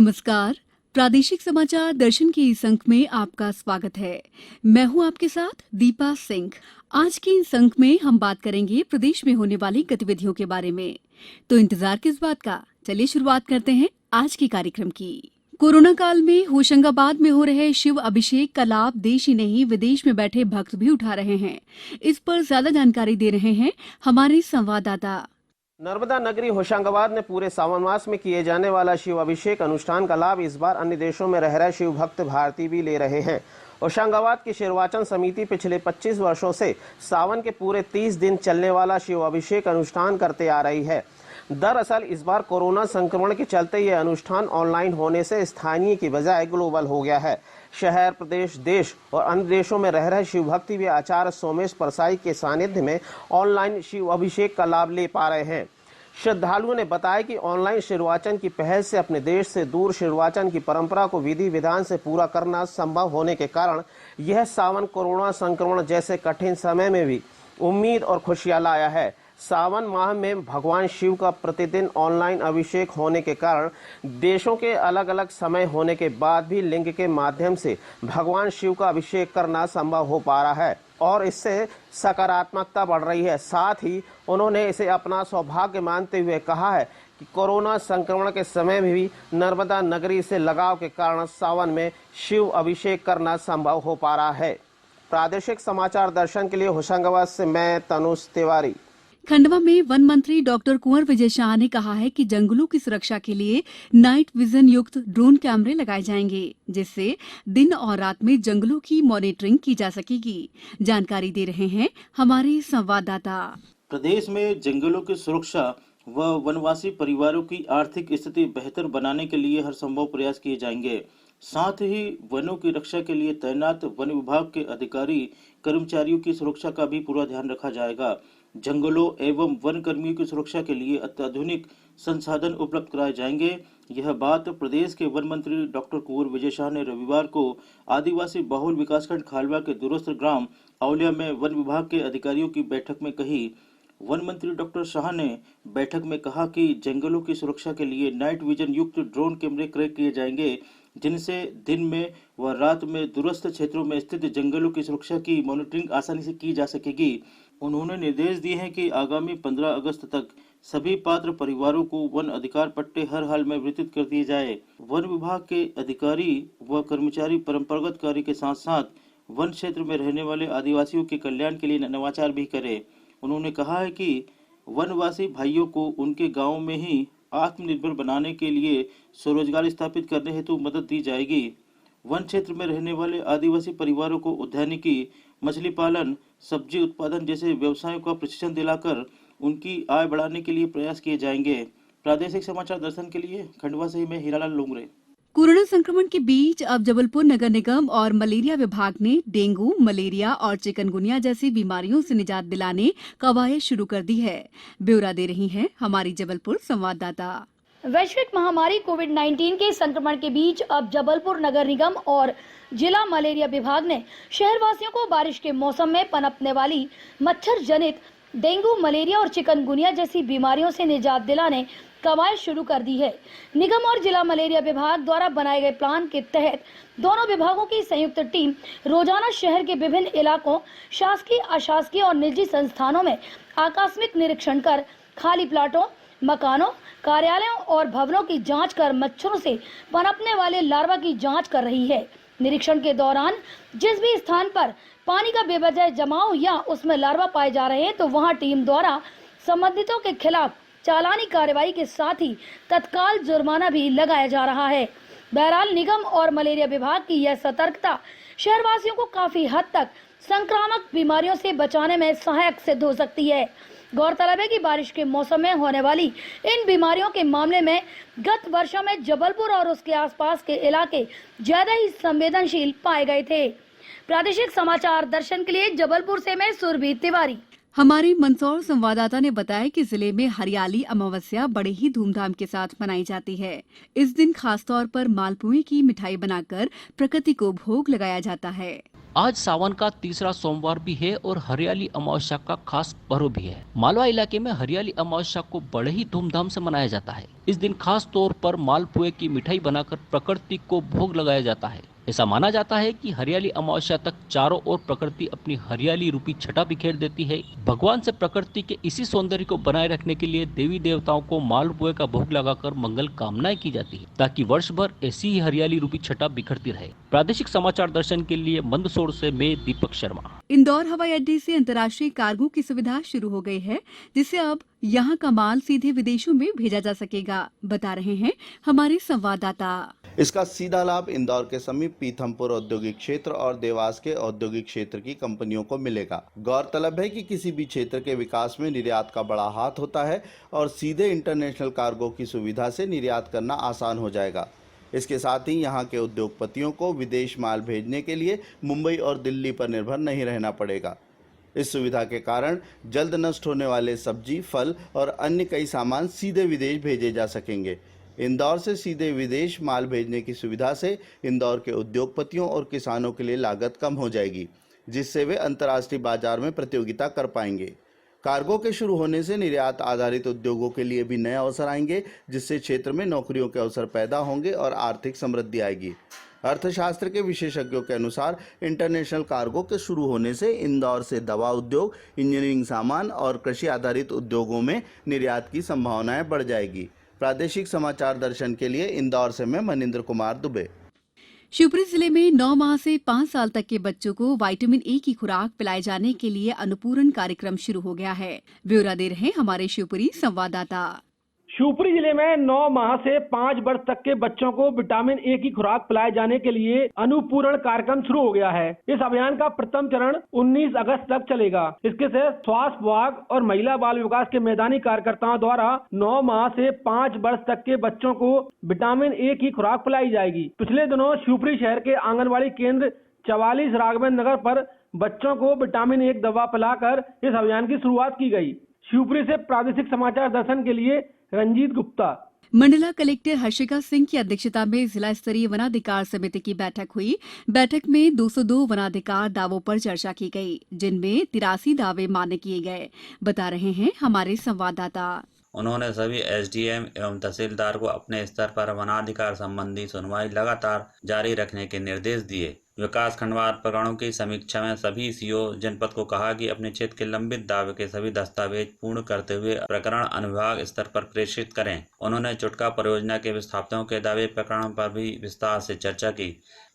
नमस्कार। प्रादेशिक समाचार दर्शन के इस अंक में आपका स्वागत है। मैं हूं आपके साथ दीपा सिंह। आज के इस अंक में हम बात करेंगे प्रदेश में होने वाली गतिविधियों के बारे में। तो इंतजार किस बात का, चलिए शुरुआत करते हैं आज के कार्यक्रम की। कोरोना काल में होशंगाबाद में हो रहे शिव अभिषेक का लाभ देश ही नहीं विदेश में बैठे भक्त भी उठा रहे हैं। इस पर ज्यादा जानकारी दे रहे हैं हमारे संवाददाता। नर्मदा नगरी होशंगाबाद ने पूरे सावन मास में किए जाने वाला शिव अभिषेक अनुष्ठान का लाभ इस बार अन्य देशों में रह रहे शिव भक्त भारतीय भी ले रहे हैं। होशंगाबाद की शेरवाचन समिति पिछले 25 वर्षों से सावन के पूरे 30 दिन चलने वाला शिव अभिषेक अनुष्ठान करते आ रही है। दरअसल इस बार कोरोना संक्रमण के चलते यह अनुष्ठान ऑनलाइन होने से स्थानीय की बजाय ग्लोबल हो गया है। शहर, प्रदेश, देश और अन्य देशों में रह रहे शिव भक्ति भी आचार्य सोमेश परसाई के सानिध्य में ऑनलाइन शिव अभिषेक का लाभ ले पा रहे हैं। श्रद्धालुओं ने बताया कि ऑनलाइन शिरवाचन की पहल से अपने देश से दूर शिरवाचन की परंपरा को विधि विधान से पूरा करना संभव होने के कारण यह सावन कोरोना संक्रमण जैसे कठिन समय में भी उम्मीद और खुशियां लाया है। सावन माह में भगवान शिव का प्रतिदिन ऑनलाइन अभिषेक होने के कारण देशों के अलग अलग समय होने के बाद भी लिंग के माध्यम से भगवान शिव का अभिषेक करना संभव हो पा रहा है और इससे सकारात्मकता बढ़ रही है। साथ ही उन्होंने इसे अपना सौभाग्य मानते हुए कहा है कि कोरोना संक्रमण के समय में भी नर्मदा नगरी से लगाव के कारण सावन में शिव अभिषेक करना संभव हो पा रहा है। प्रादेशिक समाचार दर्शन के लिए होशंगाबाद से मैं तनुष तिवारी। खंडवा में वन मंत्री डॉक्टर कुंवर विजय शाह ने कहा है कि जंगलों की सुरक्षा के लिए नाइट विजन युक्त ड्रोन कैमरे लगाए जाएंगे, जिससे दिन और रात में जंगलों की मॉनिटरिंग की जा सकेगी। जानकारी दे रहे हैं हमारे संवाददाता। प्रदेश में जंगलों की सुरक्षा व वनवासी परिवारों की आर्थिक स्थिति बेहतर बनाने के लिए हर संभव प्रयास किए जाएंगे। साथ ही वनों की रक्षा के लिए तैनात वन विभाग के अधिकारी कर्मचारियों की सुरक्षा का भी पूरा ध्यान रखा जाएगा। जंगलों एवं वन कर्मियों की सुरक्षा के लिए अत्याधुनिक संसाधन उपलब्ध कराए जाएंगे। यह बात प्रदेश के वन मंत्री डॉक्टर कुंवर विजय शाह ने रविवार को आदिवासी बहुल विकासखंड खालवा के दूरस्थ ग्राम औलिया में वन विभाग के अधिकारियों की बैठक में कही। वन मंत्री डॉक्टर शाह ने बैठक में कहा कि जंगलों की सुरक्षा के लिए नाइट विजन युक्त ड्रोन कैमरे क्रय किए जाएंगे, जिनसे दिन में व रात में दूरस्थ क्षेत्रों में स्थित जंगलों की सुरक्षा की मॉनिटरिंग आसानी से की जा सकेगी। उन्होंने निर्देश दिए हैं कि आगामी 15 अगस्त तक सभी पात्र परिवारों को वन अधिकार पट्टे हर हाल में वितरित कर दिए जाए। वन विभाग के अधिकारी व कर्मचारी परंपरागत कार्य के साथ साथ वन क्षेत्र में रहने वाले आदिवासियों के कल्याण के लिए नवाचार भी करें। उन्होंने कहा है कि वनवासी भाइयों को उनके गाँव में ही आत्मनिर्भर बनाने के लिए स्वरोजगार स्थापित करने हेतु मदद दी जाएगी। वन क्षेत्र में रहने वाले आदिवासी परिवारों को उद्यानिकी, मछली पालन, सब्जी उत्पादन जैसे व्यवसायों का प्रशिक्षण दिलाकर उनकी आय बढ़ाने के लिए प्रयास किए जाएंगे। प्रादेशिक समाचार दर्शन के लिए खंडवा से मैं हीरालाल लोंगरे। कोरोना संक्रमण के बीच अब जबलपुर नगर निगम और मलेरिया विभाग ने डेंगू, मलेरिया और चिकनगुनिया जैसी बीमारियों से निजात दिलाने कवायद शुरू कर दी है। ब्यौरा दे रही हैं हमारी जबलपुर संवाददाता। वैश्विक महामारी कोविड-19 के संक्रमण के बीच अब जबलपुर नगर निगम और जिला मलेरिया विभाग ने शहरवासियों को बारिश के मौसम में पनपने वाली मच्छर जनित डेंगू, मलेरिया और चिकनगुनिया जैसी बीमारियों से निजात दिलाने कवायद शुरू कर दी है। निगम और जिला मलेरिया विभाग द्वारा बनाए गए प्लान के तहत दोनों विभागों की संयुक्त टीम रोजाना शहर के विभिन्न इलाकों, शासकीय, अशासकीय और निजी संस्थानों में आकस्मिक निरीक्षण कर खाली प्लाटों, मकानों, कार्यालयों और भवनों की जांच कर मच्छरों से पनपने वाले लार्वा की जांच कर रही है। निरीक्षण के दौरान जिस भी स्थान पर पानी का बेवजह जमाव या उसमें लार्वा पाए जा रहे हैं तो वहां टीम द्वारा संबंधितों के खिलाफ चालानी कार्रवाई के साथ ही तत्काल जुर्माना भी लगाया जा रहा है। बहरहाल निगम और मलेरिया विभाग की यह सतर्कता शहरवासियों को काफी हद तक संक्रामक बीमारियों से बचाने में सहायक सिद्ध हो सकती है। गौरतलब है कि बारिश के मौसम में होने वाली इन बीमारियों के मामले में गत वर्षों में जबलपुर और उसके आसपास के इलाके ज्यादा ही संवेदनशील पाए गए थे। प्रादेशिक समाचार दर्शन के लिए जबलपुर से मैं सुरभि तिवारी। हमारे मंदसौर संवाददाता ने बताया कि जिले में हरियाली अमावस्या बड़े ही धूमधाम के साथ मनाई जाती है। इस दिन खासतौर पर मालपुए की मिठाई बनाकर प्रकृति को भोग लगाया जाता है। आज सावन का तीसरा सोमवार भी है और हरियाली अमावस्या का खास पर्व भी है। मालवा इलाके में हरियाली अमावस्या को बड़े ही धूमधाम से मनाया जाता है। इस दिन खास तौर पर मालपुए की मिठाई बनाकर प्रकृति को भोग लगाया जाता है। ऐसा माना जाता है कि हरियाली अमावस्या तक चारों ओर प्रकृति अपनी हरियाली रूपी छटा बिखेर देती है। भगवान से प्रकृति के इसी सौंदर्य को बनाए रखने के लिए देवी देवताओं को मालपुए का भोग लगाकर मंगल कामनाएं की जाती है, ताकि वर्ष भर ऐसी ही हरियाली रूपी छटा बिखरती रहे। प्रादेशिक समाचार दर्शन के लिए मंदसौर से मैं दीपक शर्मा। इंदौर हवाई अड्डे से अंतर्राष्ट्रीय कार्गो की सुविधा शुरू हो गई है, जिससे अब यहां का माल सीधे विदेशों में भेजा जा सकेगा, बता रहे हैं हमारे संवाददाता। इसका सीधा लाभ इंदौर के समीप पीथमपुर औद्योगिक क्षेत्र और देवास के औद्योगिक क्षेत्र की कंपनियों को मिलेगा। गौरतलब है कि किसी भी क्षेत्र के विकास में निर्यात का बड़ा हाथ होता है और सीधे इंटरनेशनल कार्गो की सुविधा से निर्यात करना आसान हो जाएगा। इसके साथ ही यहाँ के उद्योगपतियों को विदेश माल भेजने के लिए मुंबई और दिल्ली पर निर्भर नहीं रहना पड़ेगा। इस सुविधा के कारण जल्द नष्ट होने वाले सब्जी, फल और अन्य कई सामान सीधे विदेश भेजे जा सकेंगे। इंदौर से सीधे विदेश माल भेजने की सुविधा से इंदौर के उद्योगपतियों और किसानों के लिए लागत कम हो जाएगी, जिससे वे अंतर्राष्ट्रीय बाजार में प्रतियोगिता कर पाएंगे। कार्गो के शुरू होने से निर्यात आधारित उद्योगों के लिए भी नए अवसर आएंगे, जिससे क्षेत्र में नौकरियों के अवसर पैदा होंगे और आर्थिक समृद्धि आएगी। अर्थशास्त्र के विशेषज्ञों के अनुसार इंटरनेशनल कार्गो के शुरू होने से इंदौर से दवा उद्योग, इंजीनियरिंग सामान और कृषि आधारित उद्योगों में निर्यात की संभावनाएं बढ़ जाएगी। प्रादेशिक समाचार दर्शन के लिए इंदौर से मैं मनिंद्र कुमार दुबे। शिवपुरी जिले में 9 माह से 5 साल तक के बच्चों को विटामिन ए की खुराक पिलाए जाने के लिए अनुपूरण कार्यक्रम शुरू हो गया है। ब्यौरा दे रहे हमारे शिवपुरी संवाददाता। शिवपुरी जिले में 9 माह से 5 वर्ष तक के बच्चों को विटामिन ए की खुराक पिलाए जाने के लिए अनुपूरण कार्यक्रम शुरू हो गया है। इस अभियान का प्रथम चरण 19 अगस्त तक चलेगा। इसके तहत स्वास्थ्य विभाग और महिला बाल विकास के मैदानी कार्यकर्ताओं द्वारा 9 माह से 5 वर्ष तक के बच्चों को विटामिन ए की खुराक पिलाई जाएगी। पिछले दिनों शिवपुरी शहर के आंगनबाड़ी केंद्र 44 राघवेंद्र नगर पर बच्चों को विटामिन ए दवा पिलाकर इस अभियान की शुरुआत की गई। शिवपुरी से प्रादेशिक समाचार दर्शन के लिए रंजीत गुप्ता। मंडला कलेक्टर हर्षिका सिंह की अध्यक्षता में जिला स्तरीय वनाधिकार समिति की बैठक हुई। बैठक में 202 वनाधिकार दावों पर चर्चा की गई, जिनमें 83 दावे मान्य किए गए, बता रहे हैं हमारे संवाददाता। उन्होंने सभी एसडीएम एवं तहसीलदार को अपने स्तर पर वनाधिकार संबंधी सुनवाई लगातार जारी रखने के निर्देश दिए। विकास खंडवार प्रकरणों की समीक्षा में सभी सीओ जनपद को कहा कि अपने क्षेत्र के लंबित दावे के सभी दस्तावेज पूर्ण करते हुए प्रकरण अनुभाग स्तर पर प्रेषित करें। उन्होंने चुटका परियोजना के विस्थापितों के दावे प्रकरण पर भी विस्तार से चर्चा की।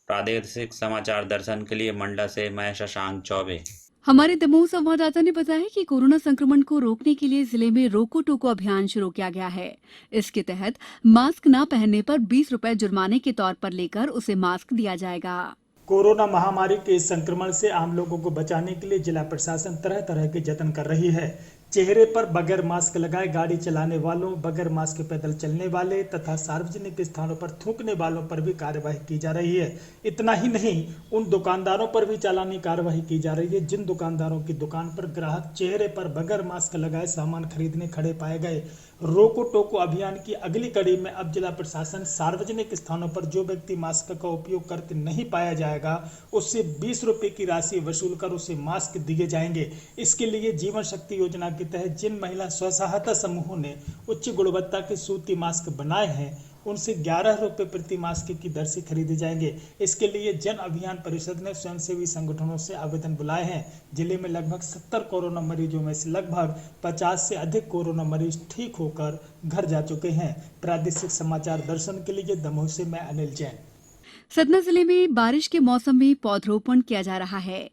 प्रादेशिक समाचार दर्शन के लिए मंडला से मैं शशांक चौबे। हमारे दमोह संवाददाता ने बताया कि कोरोना संक्रमण को रोकने के लिए जिले में रोको टोको अभियान शुरू किया गया है। इसके तहत मास्क न पहनने पर 20 रुपए जुर्माने के तौर पर लेकर उसे मास्क दिया जाएगा। कोरोना महामारी के संक्रमण से आम लोगों को बचाने के लिए जिला प्रशासन तरह तरह के जतन कर रही है। चेहरे पर बगैर मास्क लगाए गाड़ी चलाने वालों, बगैर मास्क पैदल चलने वाले तथा सार्वजनिक स्थानों पर थूकने वालों पर भी कार्यवाही की जा रही है। इतना ही नहीं, उन दुकानदारों पर भी चालानी कार्यवाही की जा रही है जिन दुकानदारों की दुकान पर ग्राहक चेहरे पर बगैर मास्क लगाए सामान खरीदने खड़े पाए गए। रोको टोको अभियान की अगली कड़ी में अब जिला प्रशासन सार्वजनिक स्थानों पर जो व्यक्ति मास्क का उपयोग करते नहीं पाया जाएगा उससे 20 रुपए की राशि वसूल कर उसे मास्क दिए जाएंगे। इसके लिए जीवन शक्ति योजना के तहत जिन महिला स्व सहायता समूहों ने उच्च गुणवत्ता के सूती मास्क बनाए हैं उनसे 11 रुपए प्रति मास्क की दर से खरीदे जाएंगे। इसके लिए जन अभियान परिषद ने स्वयंसेवी संगठनों से आवेदन बुलाए हैं। जिले में लगभग 70 कोरोना मरीजों में से लगभग 50 से अधिक कोरोना मरीज ठीक होकर घर जा चुके हैं। प्रादेशिक समाचार दर्शन के लिए दमोह से मैं अनिल जैन। सतना जिले में बारिश के मौसम में पौधरोपण किया जा रहा है।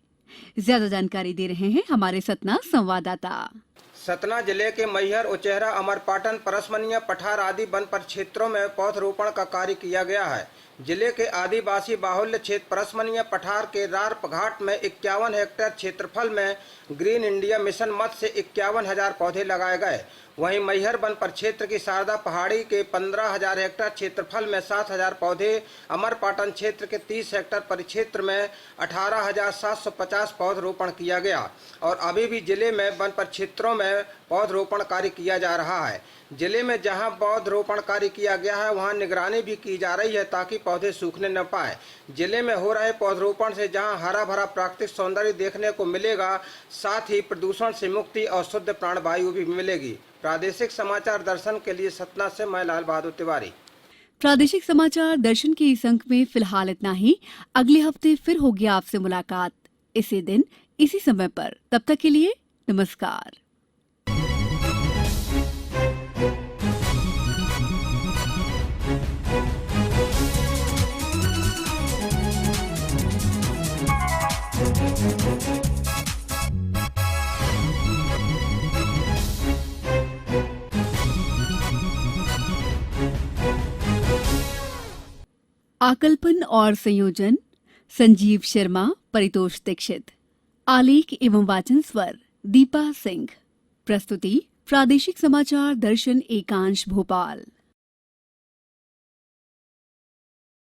ज्यादा जानकारी दे रहे हैं हमारे सतना संवाददाता। सतना जिले के मैहर, उचेहरा, अमरपाटन, परसमनिया, पठार आदि वन परिक्षेत्रों में पौधरोपण का कार्य किया गया है। जिले के आदिवासी बाहुल्य क्षेत्र परसमनिया पठार के रार्प घाट में 51 हेक्टेयर क्षेत्रफल में ग्रीन इंडिया मिशन मद से 51,000 पौधे लगाए गए। वहीं मैहर वन परिक्षेत्र की शारदा पहाड़ी के 15,000 हेक्टेयर क्षेत्रफल में 7,000 पौधे, अमरपाटन क्षेत्र के 30 हेक्टेयर परिक्षेत्र में 18,750 पौधरोपण किया गया और अभी भी जिले में वन परिक्षेत्रों में पौधरोपण कार्य किया जा रहा है। जिले में जहां पौधरोपण कार्य किया गया है वहां निगरानी भी की जा रही है ताकि पौधे सूखने न पाए। जिले में हो रहे पौधरोपण से जहां हरा भरा प्राकृतिक सौंदर्य देखने को मिलेगा, साथ ही प्रदूषण से मुक्ति और शुद्ध प्राणवायु भी मिलेगी। प्रादेशिक समाचार दर्शन के लिए सतना से मैं लाल बहादुर तिवारी। प्रादेशिक समाचार दर्शन के इस अंक में फिलहाल इतना ही। अगले हफ्ते फिर होगी आपसे मुलाकात इसी दिन इसी समय पर। तब तक के लिए नमस्कार। आकल्पन और संयोजन संजीव शर्मा, परितोष दीक्षित। आलेख एवं वाचन स्वर दीपा सिंह। प्रस्तुति प्रादेशिक समाचार दर्शन एकांश भोपाल।